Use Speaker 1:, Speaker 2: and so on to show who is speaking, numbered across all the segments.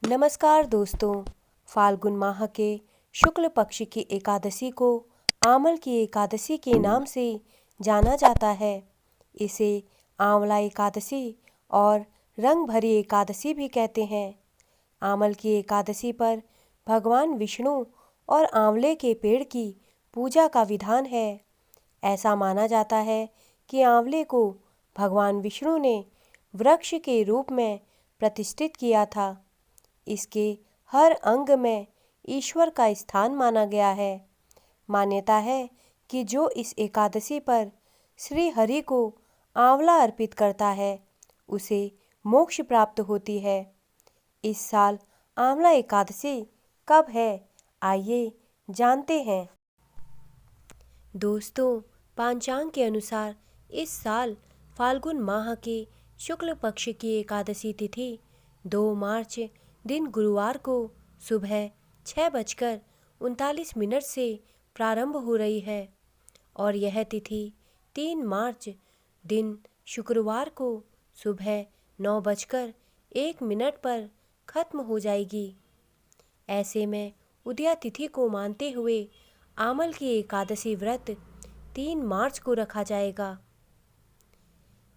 Speaker 1: नमस्कार दोस्तों। फाल्गुन माह के शुक्ल पक्ष की एकादशी को आमल की एकादशी के नाम से जाना जाता है। इसे आंवला एकादशी और रंग भरी एकादशी भी कहते हैं। आमल की एकादशी पर भगवान विष्णु और आंवले के पेड़ की पूजा का विधान है। ऐसा माना जाता है कि आंवले को भगवान विष्णु ने वृक्ष के रूप में प्रतिष्ठित किया था। इसके हर अंग में ईश्वर का स्थान माना गया है। मान्यता है कि जो इस एकादशी पर श्री हरि को आंवला अर्पित करता है उसे मोक्ष प्राप्त होती है। इस साल आंवला एकादशी कब है, आइए जानते हैं। दोस्तों, पंचांग के अनुसार इस साल फाल्गुन माह के शुक्ल पक्ष की एकादशी तिथि 2 मार्च दिन गुरुवार को सुबह 6:39 से प्रारंभ हो रही है और यह तिथि 3 मार्च दिन शुक्रवार को सुबह 9:01 पर खत्म हो जाएगी। ऐसे में उदया तिथि को मानते हुए आमल की एकादशी व्रत 3 मार्च को रखा जाएगा।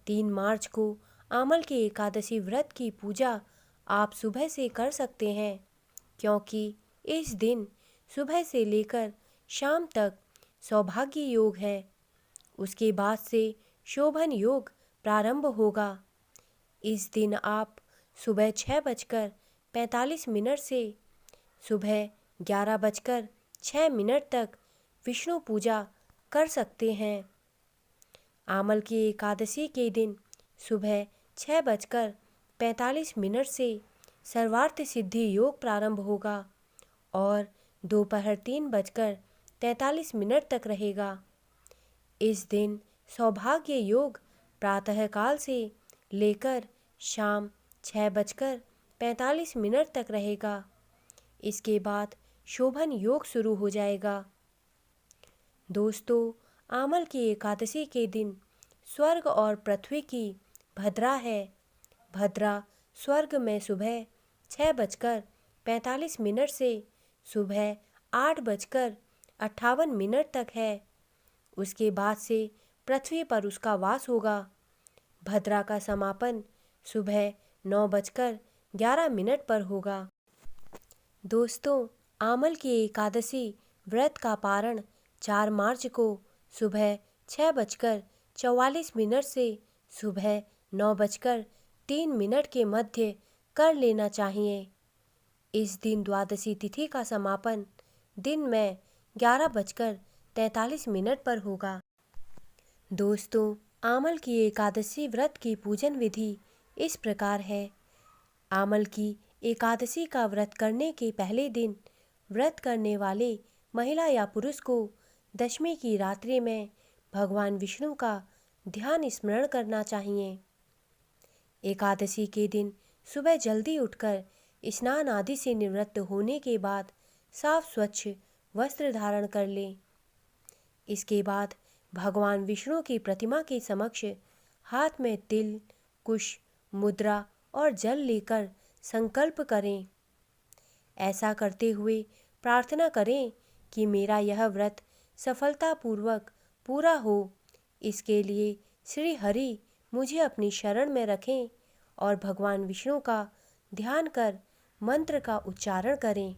Speaker 1: 3 मार्च को आमल की एकादशी व्रत की पूजा आप सुबह से कर सकते हैं, क्योंकि इस दिन सुबह से लेकर शाम तक सौभाग्य योग है। उसके बाद से शोभन योग प्रारंभ होगा। इस दिन आप सुबह 6:45 से सुबह 11:06 तक विष्णु पूजा कर सकते हैं। आमल की एकादशी के दिन सुबह 6:45 से सर्वार्थ सिद्धि योग प्रारंभ होगा और दोपहर 3:43 तक रहेगा। इस दिन सौभाग्य योग प्रातःकाल से लेकर शाम 6:45 तक रहेगा। इसके बाद शोभन योग शुरू हो जाएगा। दोस्तों, आमल की एकादशी के दिन स्वर्ग और पृथ्वी की भद्रा है। भद्रा स्वर्ग में सुबह 6:45 से सुबह 8:58 तक है। उसके बाद से पृथ्वी पर उसका वास होगा। भद्रा का समापन सुबह 9:11 पर होगा। दोस्तों, आमल की एकादशी व्रत का पारण 4 मार्च को सुबह 6:44 से सुबह 9:03 के मध्य कर लेना चाहिए। इस दिन द्वादशी तिथि का समापन दिन में 11:43 पर होगा। दोस्तों, आमल की एकादशी व्रत की पूजन विधि इस प्रकार है। आमल की एकादशी का व्रत करने के पहले दिन व्रत करने वाले महिला या पुरुष को दशमी की रात्रि में भगवान विष्णु का ध्यान स्मरण करना चाहिए। एकादशी के दिन सुबह जल्दी उठकर स्नान आदि से निवृत्त होने के बाद साफ स्वच्छ वस्त्र धारण कर लें। इसके बाद भगवान विष्णु की प्रतिमा के समक्ष हाथ में तिल, कुश, मुद्रा और जल लेकर संकल्प करें। ऐसा करते हुए प्रार्थना करें कि मेरा यह व्रत सफलतापूर्वक पूरा हो। इसके लिए श्री हरि मुझे अपनी शरण में रखें और भगवान विष्णु का ध्यान कर मंत्र का उच्चारण करें।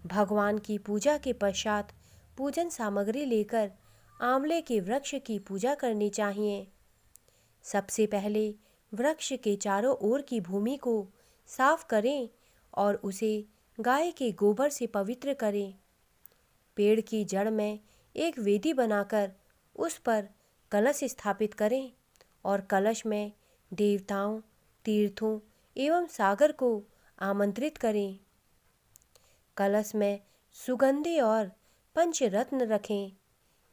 Speaker 1: भगवान की पूजा के पश्चात पूजन सामग्री लेकर आंवले के वृक्ष की पूजा करनी चाहिए। सबसे पहले वृक्ष के चारों ओर की भूमि को साफ करें और उसे गाय के गोबर से पवित्र करें। पेड़ की जड़ में एक वेदी बनाकर उस पर कलश स्थापित करें और कलश में देवताओं, तीर्थों एवं सागर को आमंत्रित करें। कलश में सुगंधि और पंचरत्न रखें।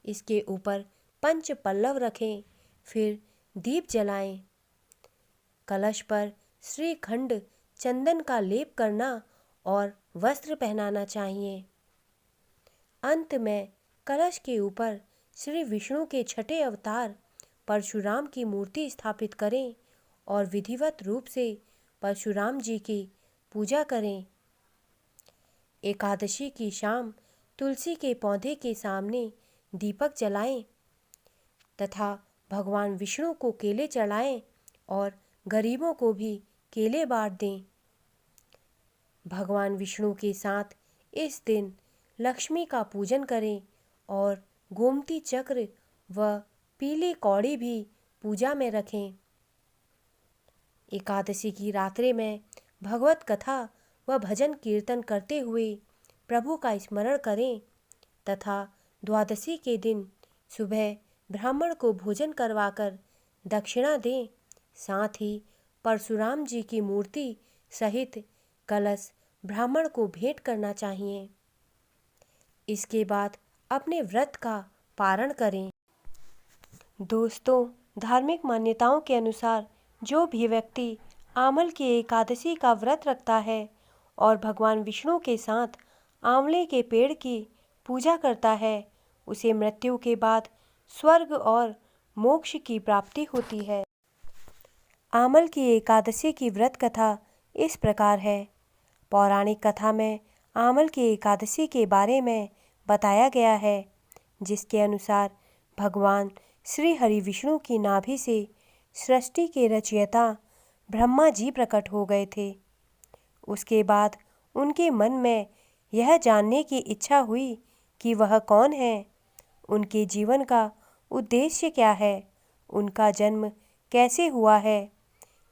Speaker 1: इसके ऊपर पंच पल्लव रखें, फिर दीप जलाएं। कलश पर श्रीखंड चंदन का लेप करना और वस्त्र पहनाना चाहिए। अंत में कलश के ऊपर श्री विष्णु के छठे अवतार परशुराम की मूर्ति स्थापित करें और विधिवत रूप से परशुराम जी की पूजा करें। एकादशी की शाम तुलसी के पौधे के सामने दीपक जलाएं तथा भगवान विष्णु को केले चढ़ाएं और गरीबों को भी केले बांट दें। भगवान विष्णु के साथ इस दिन लक्ष्मी का पूजन करें और गोमती चक्र व पीली कौड़ी भी पूजा में रखें। एकादशी की रात्रि में भगवत कथा व भजन कीर्तन करते हुए प्रभु का स्मरण करें तथा द्वादशी के दिन सुबह ब्राह्मण को भोजन करवाकर दक्षिणा दें। साथ ही परशुराम जी की मूर्ति सहित कलश ब्राह्मण को भेंट करना चाहिए। इसके बाद अपने व्रत का पारण करें। दोस्तों, धार्मिक मान्यताओं के अनुसार जो भी व्यक्ति आमल की एकादशी का व्रत रखता है और भगवान विष्णु के साथ आंवले के पेड़ की पूजा करता है, उसे मृत्यु के बाद स्वर्ग और मोक्ष की प्राप्ति होती है। आमल की एकादशी की व्रत कथा इस प्रकार है। पौराणिक कथा में आमल की एकादशी के बारे में बताया गया है, जिसके अनुसार भगवान श्री हरि विष्णु की नाभि से सृष्टि के रचयिता ब्रह्मा जी प्रकट हो गए थे। उसके बाद उनके मन में यह जानने की इच्छा हुई कि वह कौन है, उनके जीवन का उद्देश्य क्या है, उनका जन्म कैसे हुआ है।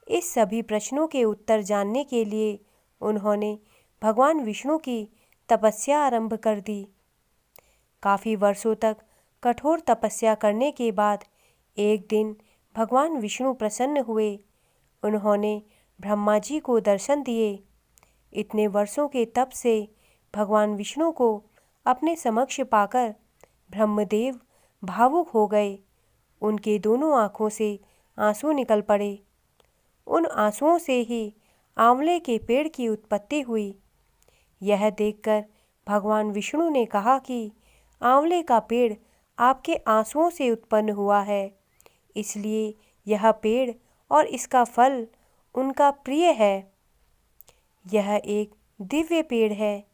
Speaker 1: इस सभी प्रश्नों के उत्तर जानने के लिए उन्होंने भगवान विष्णु की तपस्या आरंभ कर दी। काफ़ी वर्षों तक कठोर तपस्या करने के बाद एक दिन भगवान विष्णु प्रसन्न हुए। उन्होंने ब्रह्मा जी को दर्शन दिए। इतने वर्षों के तप से भगवान विष्णु को अपने समक्ष पाकर ब्रह्मदेव भावुक हो गए। उनके दोनों आँखों से आंसू निकल पड़े। उन आंसुओं से ही आंवले के पेड़ की उत्पत्ति हुई। यह देखकर भगवान विष्णु ने कहा कि आंवले का पेड़ आपके आंसुओं से उत्पन्न हुआ है, इसलिए यह पेड़ और इसका फल उनका प्रिय है। यह एक दिव्य पेड़ है,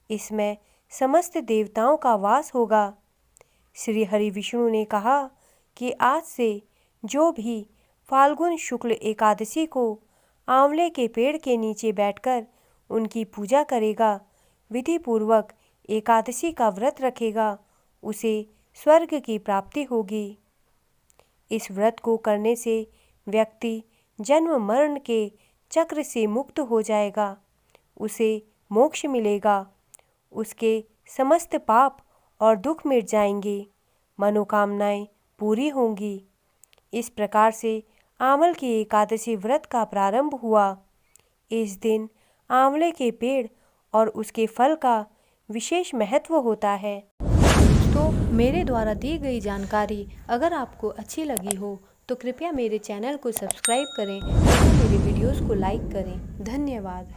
Speaker 1: इसमें समस्त देवताओं का वास होगा। श्री हरि विष्णु ने कहा कि आज से जो भी फाल्गुन शुक्ल एकादशी को आंवले के पेड़ के नीचे बैठकर उनकी पूजा करेगा, विधि पूर्वक एकादशी का व्रत रखेगा, उसे स्वर्ग की प्राप्ति होगी। इस व्रत को करने से व्यक्ति जन्म मरण के चक्र से मुक्त हो जाएगा, उसे मोक्ष मिलेगा, उसके समस्त पाप और दुख मिट जाएंगे, मनोकामनाएं पूरी होंगी। इस प्रकार से आंवल की एकादशी व्रत का प्रारंभ हुआ। इस दिन आंवले के पेड़ और उसके फल का विशेष महत्व होता है। दोस्तों, मेरे द्वारा दी गई जानकारी अगर आपको अच्छी लगी हो तो कृपया मेरे चैनल को सब्सक्राइब करें और मेरे वीडियोस को लाइक करें। धन्यवाद।